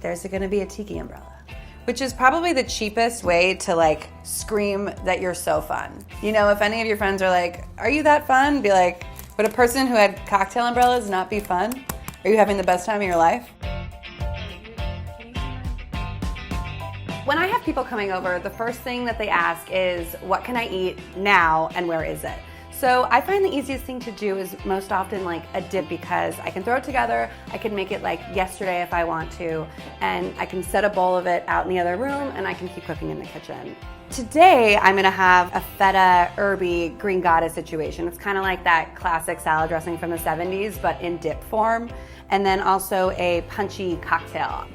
there's gonna be a tiki umbrella. Which is probably the cheapest way to like scream that you're so fun. You know, if any of your friends are like, are you that fun? Be like, would a person who had cocktail umbrellas not be fun? Are you having the best time of your life? When I have people coming over, the first thing that they ask is, what can I eat now and where is it? So I find the easiest thing to do is most often like a dip, because I can throw it together, I can make it like yesterday if I want to, and I can set a bowl of it out in the other room and I can keep cooking in the kitchen. Today I'm gonna have a feta herby green goddess situation. It's kind of like that classic salad dressing from the 70s, but in dip form, and then also a punchy cocktail.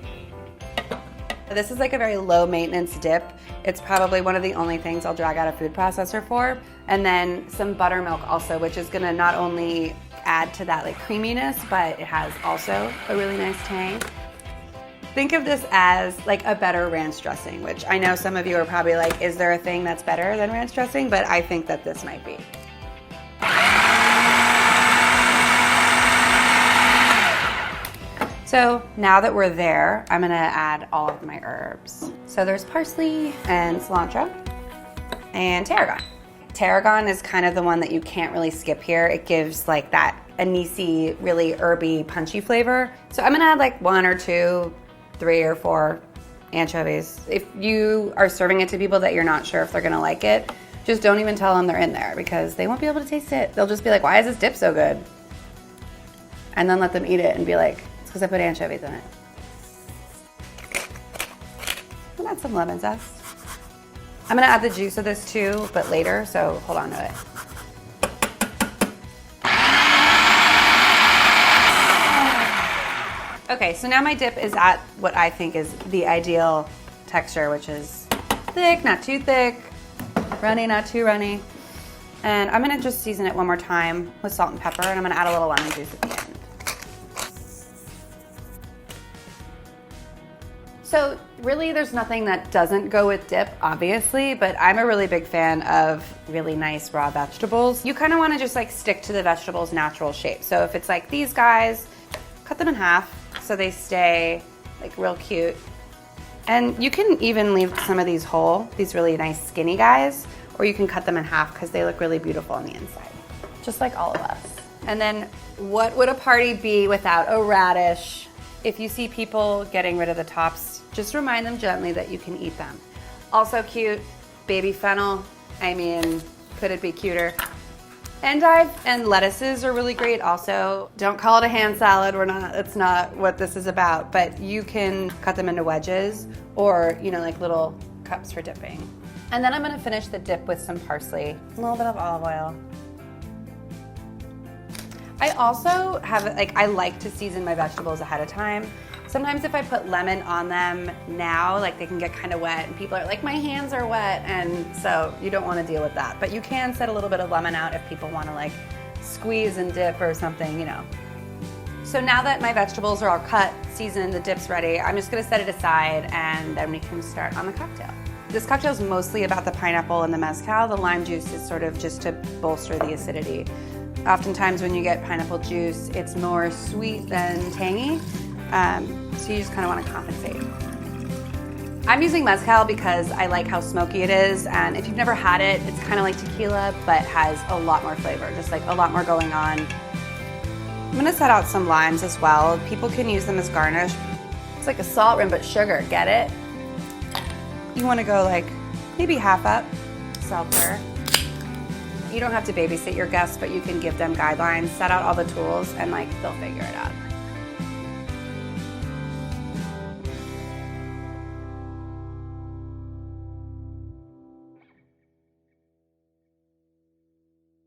This is like a very low maintenance dip. It's probably one of the only things I'll drag out a food processor for. And then some buttermilk also, which is gonna not only add to that like creaminess, but it has also a really nice tang. Think of this as like a better ranch dressing, which I know some of you are probably like, is there a thing that's better than ranch dressing? But I think that this might be. So now that we're there, I'm gonna add all of my herbs. So there's parsley and cilantro and tarragon. Tarragon is kind of the one that you can't really skip here. It gives like that anisey, really herby, punchy flavor. So I'm gonna add like 1 or 2, 3 or 4 anchovies. If you are serving it to people that you're not sure if they're gonna like it, just don't even tell them they're in there, because they won't be able to taste it. They'll just be like, why is this dip so good? And then let them eat it and be like, because I put anchovies in it. And add some lemon zest. I'm gonna add the juice of this too, but later, so hold on to it. Okay, so now my dip is at what I think is the ideal texture, which is thick, not too thick, runny, not too runny. And I'm gonna just season it one more time with salt and pepper, and I'm gonna add a little lemon juice at the end. So really there's nothing that doesn't go with dip, obviously, but I'm a really big fan of really nice raw vegetables. You kind of want to just like stick to the vegetable's natural shape. So if it's like these guys, cut them in half so they stay like real cute. And you can even leave some of these whole, these really nice skinny guys, or you can cut them in half because they look really beautiful on the inside, just like all of us. And then what would a party be without a radish? If you see people getting rid of the tops, just remind them gently that you can eat them. Also cute, baby fennel. I mean, could it be cuter? Endive and lettuces are really great also. Don't call it a hand salad, it's not what this is about, but you can cut them into wedges or, you know, like little cups for dipping. And then I'm gonna finish the dip with some parsley, a little bit of olive oil. I also have, like, I like to season my vegetables ahead of time. Sometimes if I put lemon on them now, like they can get kind of wet and people are like, my hands are wet, and so you don't want to deal with that. But you can set a little bit of lemon out if people want to like squeeze and dip or something, you know. So now that my vegetables are all cut, seasoned, the dip's ready, I'm just gonna set it aside and then we can start on the cocktail. This cocktail is mostly about the pineapple and the mezcal. The lime juice is sort of just to bolster the acidity. Oftentimes when you get pineapple juice, it's more sweet than tangy, so you just kind of want to compensate. I'm using mezcal because I like how smoky it is, and if you've never had it, it's kind of like tequila, but has a lot more flavor, just like a lot more going on. I'm gonna set out some limes as well. People can use them as garnish. It's like a salt rim, but sugar, get it? You want to go like maybe half up, seltzer. You don't have to babysit your guests, but you can give them guidelines, set out all the tools, and like they'll figure it out.